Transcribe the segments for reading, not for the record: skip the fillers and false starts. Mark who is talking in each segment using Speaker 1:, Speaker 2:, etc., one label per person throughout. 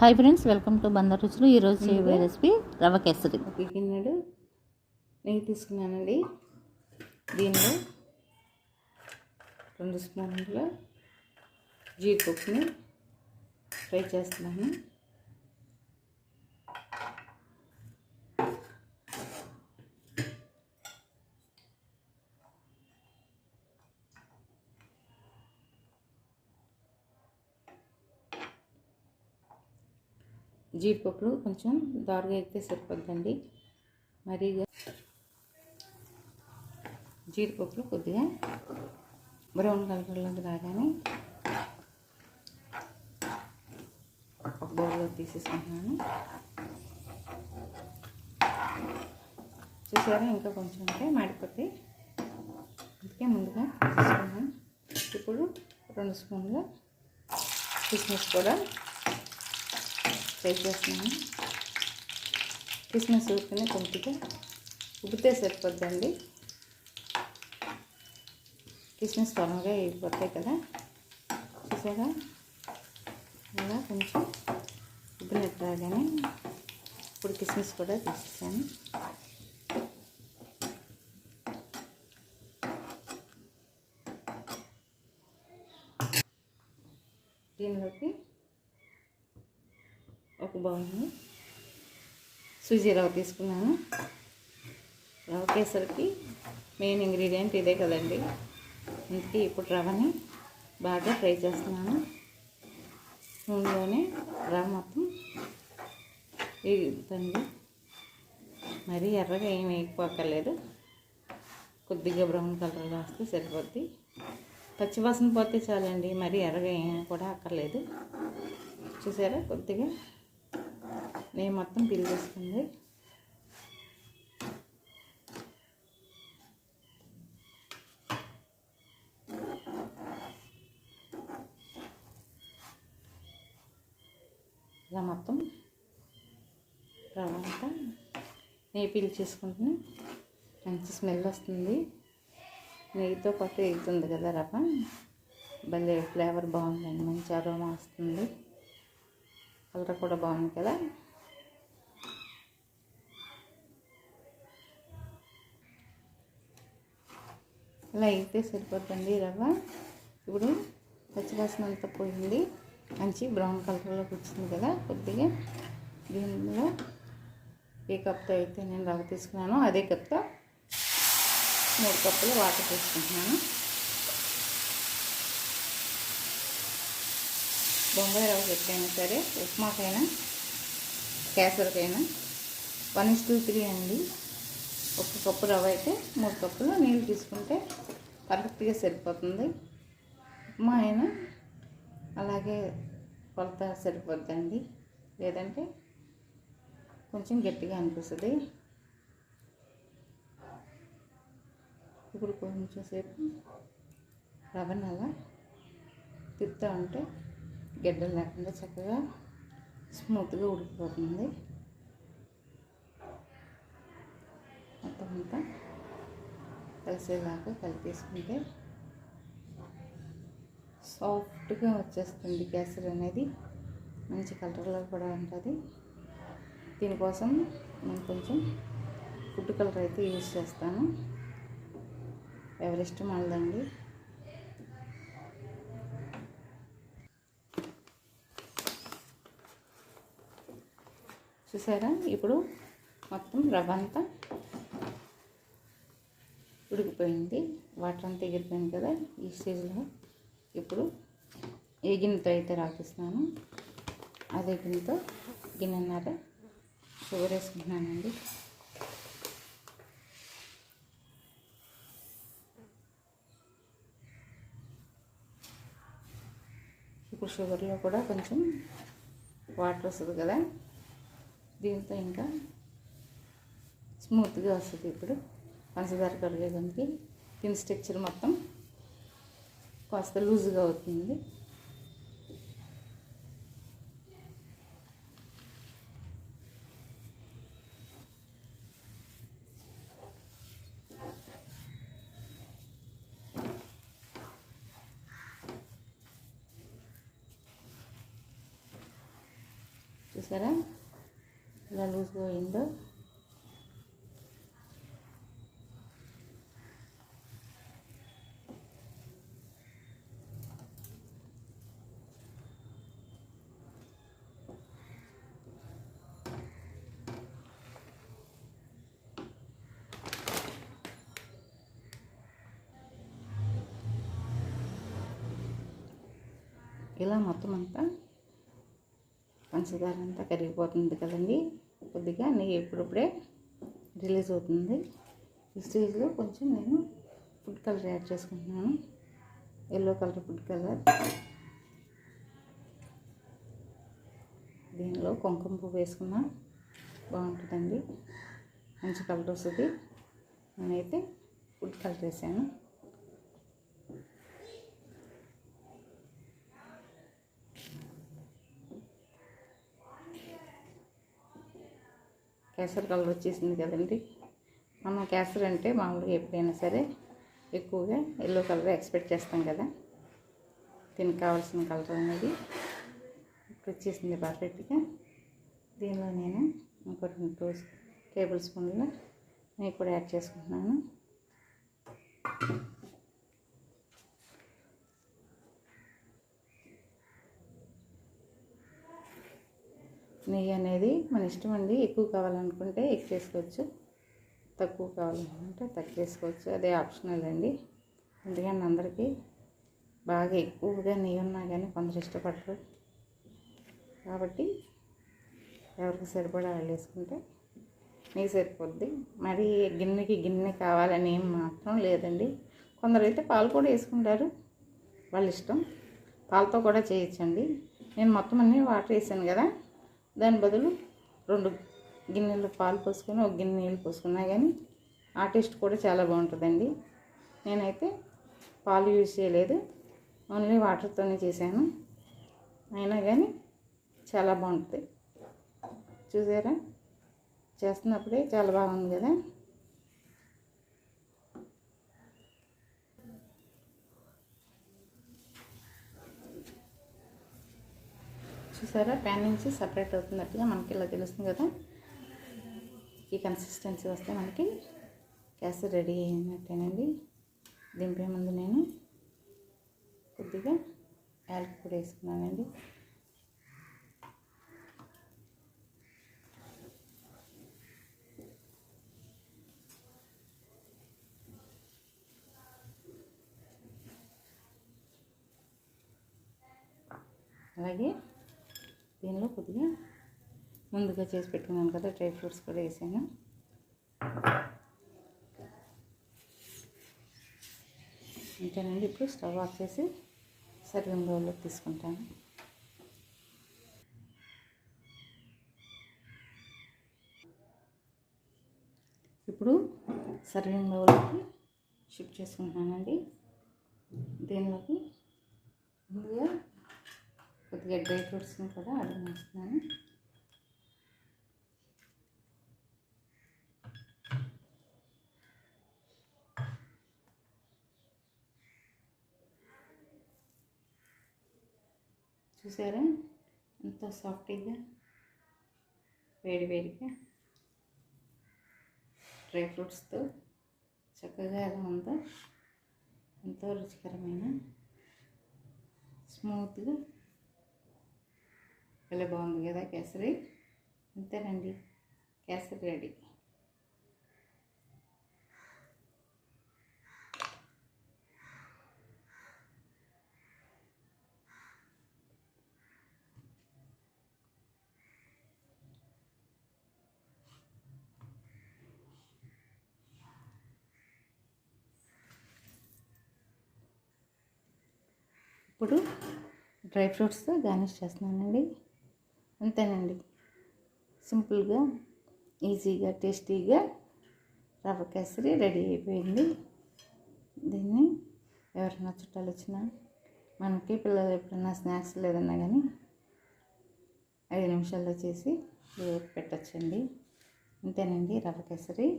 Speaker 1: Hi friends, welcome to Bandar రుచులు. ఈరోజు చేయబోయే రెసిపీ రవ్వ కేసరి.
Speaker 2: ఒక గిన్నెడు నెయ్యి తీసుకున్నానండి. దీనిలో 2 స్పూన్ల జీడిపప్పుని ఫ్రై చేస్తున్నాను. జీడిపప్పులు కొంచెం దారుగా అయితే సరిపోద్దండి. మరీగా జీడిపప్పులు కొద్దిగా బ్రౌన్ కలర్లోకి రాగానే ఒక బౌల్లో తీసేసుకుంటున్నాను. చూసారా, ఇంకా కొంచెం ఉంటే మాడిపోతాయి, అందుకే ముందుగా తీసుకున్నాను. ఇప్పుడు 2 స్పూన్ల కిస్మిస్ కూడా ఫ్రై చేస్తున్నాను. కిస్మిస్ ఉప్పిని కొద్దిగా ఉబ్బితే సరిపోద్దండి. కిస్మిస్ త్వరగా అయిపోతాయి కదా, చూసారా. అలా కొంచెం ఉబ్బినట్టు రాగానే ఇప్పుడు కిస్మిస్ కూడా తీసేసాను. దీనిలోకి ఒక బౌల్ని సూజీ రవ్వ తీసుకున్నాను. రవ్వ కేసరికి మెయిన్ ఇంగ్రీడియంట్ ఇదే కదండి, అందుకే ఇప్పుడు రవ్వని బాగా ఫ్రై చేస్తున్నాను. నూనెలోనే రవ్వ మొత్తం వేగుతుంది. మరీ ఎర్రగా ఏం వేగిపోక్కర్లేదు, కొద్దిగా బ్రౌన్ కలర్లో వస్తే సరిపోద్ది. పచ్చివాసన పోతే చాలండి, మరీ ఎర్రగా ఏం కూడా అక్కర్లేదు. చూసారా, కొద్దిగా నెయ్యి మొత్తం పీల్చేస్తుంది. ఇలా మొత్తం రవ్వ అంతా నెయ్యి పీల్చేసుకుంటే మంచి స్మెల్ వస్తుంది. నెయ్యితో పాటు ఎగుతుంది కదా రవ్వ, భలే ఫ్లేవర్ బాగుందండి, మంచి అరోమా వస్తుంది. కలర్ కూడా బాగుంది కదా. ఇలా అయితే సరిపోద్దండి రవ్వ. ఇప్పుడు పచ్చివాసన అంతా పోయింది, మంచి బ్రౌన్ కలర్లోకి వచ్చింది కదా. కొద్దిగా దీనిలో ఏ కప్తో అయితే నేను రవ్వ తీసుకున్నానో అదే కప్తో 3 కప్పులు వాటర్ తీసుకుంటున్నాను. బొంబాయి రవ్వ ఎప్పుడైనా సరే, ఉప్మాకైనా కేసరికైనా 1:3 అండి. 1 కప్పు రవ్వ అయితే 3 కప్పులు నీళ్ళు తీసుకుంటే పర్ఫెక్ట్గా సరిపోతుంది. ఉప్మా అయినా అలాగే కొలత సరిపోద్దండి, లేదంటే కొంచెం గట్టిగా అనిపిస్తుంది. ఇప్పుడు కొంచెం సేపు రవ్వను అలా తిప్పుతూ ఉంటే గడ్డలు లేకుండా చక్కగా స్మూత్గా ఉడికిపోతుంది. మొత్తం అంతా కలిసేలాగా కలిపేసుకుంటే సాఫ్ట్గా వచ్చేస్తుంది కేసరి అనేది, మంచి కలర్లో కూడా ఉంటుంది. దీనికోసం నేను కొంచెం ఫుడ్ కలర్ అయితే యూజ్ చేస్తాను, ఎవరిష్టం వాళ్ళదండి. చూసారా, ఇప్పుడు మొత్తం రవ్వ అంతా ఉడికిపోయింది, వాటర్ అంతా ఎగిరిపోయింది కదా. ఈ స్టేజ్లో ఇప్పుడు ఏ గిన్నెతో అయితే రాకిస్తున్నాను అదే గిన్నెతో గిన్నెన్నర షుగర్ వేసుకుంటున్నానండి. ఇప్పుడు షుగర్లో కూడా కొంచెం వాటర్ వస్తుంది కదా, దీంతో ఇంకా స్మూత్గా వస్తుంది. ఇప్పుడు పంచదార కరిగేదానికి దీని స్ట్రక్చర్ మొత్తం కాస్త లూజ్గా అవుతుంది. చూసారా ఇలా లూజ్గా అయిందో. ఇలా మొత్తం అంతా పంచదార అంతా కరిగిపోతుంది కదండి. కొద్దిగా నెయ్యి ఇప్పుడిప్పుడే రిలీజ్ అవుతుంది. ఈ స్టేజ్లో కొంచెం నేను ఫుడ్ కలర్ యాడ్ చేసుకుంటున్నాను. Yellow colour food colour. దీనిలో కుంకుమ పువ్వు వేసుకున్నా బాగుంటుందండి, మంచి కలర్ వస్తుంది. నేనైతే ఫుడ్ కలర్ వేసాను. కేసరి కలర్ వచ్చేసింది కదండి. మనం కేసరి అంటే మామూలుగా ఎప్పుడైనా సరే ఎక్కువగా ఎల్లో కలర్ ఎక్స్పెక్ట్ చేస్తాం కదా. దీనికి కావాల్సిన కలర్ అనేది ఇప్పుడు వచ్చేసింది పర్ఫెక్ట్గా. దీనిలో నేను ఒక 2 టేబుల్ స్పూన్ల నెయ్యి కూడా యాడ్ చేసుకుంటున్నాను. నెయ్యి అనేది మన ఇష్టం అండి. ఎక్కువ కావాలనుకుంటే ఎక్కువ వేసుకోవచ్చు, తక్కువ కావాలనుకుంటే తక్కువ వేసుకోవచ్చు. అదే ఆప్షనల్ అండి. ఎందుకంటే అందరికీ బాగా ఎక్కువగా నెయ్యి ఉన్నా కానీ కొందరు ఇష్టపడరు కాబట్టి ఎవరికి సరిపడా వాళ్ళు వేసుకుంటే నెయ్యి సరిపోద్ది. మరి గిన్నెకి గిన్నె కావాలని ఏం మాత్రం లేదండి. కొందరు అయితే పాలు కూడా వేసుకుంటారు, వాళ్ళ ఇష్టం. పాలతో కూడా చేయొచ్చండి. నేను మొత్తం అన్నీ వాటర్ వేసాను కదా, దాని బదులు 2 గిన్నెలు పాలు పోసుకొని 1 గిన్నె నీళ్ళు పోసుకున్నా కానీ ఆ టేస్ట్ కూడా చాలా బాగుంటుందండి. నేనైతే పాలు యూజ్ చేయలేదు, ఓన్లీ వాటర్తోనే చేశాను. అయినా కానీ చాలా బాగుంటుంది. చూసారా, చేస్తున్నప్పుడే చాలా బాగుంది కదా. చూసారా, ప్యాన్ నుంచి సపరేట్ అవుతున్నట్టుగా మనకి ఇలా తెలుస్తుంది కదా. ఈ కన్సిస్టెన్సీ వస్తే మనకి కేసరి రెడీ అయినట్టేనండి. దింపే ముందు నేను కొద్దిగా యాలకుల పొడి వేసుకున్నానండి. అలాగే దీనిలో కొద్దిగా ముందుగా చేసి పెట్టుకున్నాను కదా డ్రై ఫ్రూట్స్ కూడా వేసాను. అంతేనండి. ఇప్పుడు స్టవ్ ఆఫ్ చేసి సర్వింగ్ బౌల్లోకి తీసుకుంటాను. ఇప్పుడు సర్వింగ్ బౌల్లోకి షిఫ్ట్ చేసుకుంటున్నానండి. దీనిలోకి ముందుగా కొద్దిగా డ్రై ఫ్రూట్స్ని కూడా యాడ్ చేస్తున్నాను. చూసారా, ఎంతో సాఫ్టీగా వేడివేడిగా డ్రై ఫ్రూట్స్తో చక్కగా ఎలా ఉందో, ఎంతో రుచికరమైన స్మూత్గా చాలా బాగుంది కదా కేసరి. అంతేనండి, కేసరి రెడీ. ఇప్పుడు డ్రై ఫ్రూట్స్తో గార్నిష్ చేస్తున్నానండి. అంతేనండి, సింపుల్గా ఈజీగా టేస్టీగా రవ్వ కేసరి రెడీ అయిపోయింది. దీన్ని ఎవరైనా చుట్టాలు వచ్చినా, మనకి పిల్లలు ఎప్పుడైనా స్నాక్స్ లేదన్నా కానీ 5 నిమిషాల్లో చేసి పెట్టచ్చండి. అంతేనండి, రవ్వ కేసరి.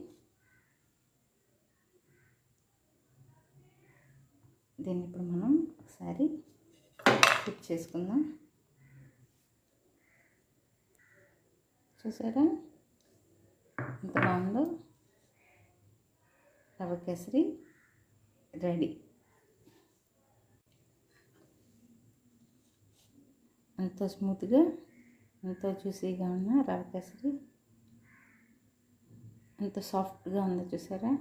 Speaker 2: దీన్ని ఇప్పుడు మనం ఒకసారి కుక్ చేసుకుందాం. చూసారా ఎంత బాగుందో. రవ్వ కేసరి రెడీ. ఎంతో స్మూత్గా, ఎంతో జ్యూసీగా ఉన్న రవ్వ కేసరి ఎంత సాఫ్ట్గా ఉందో చూసారా.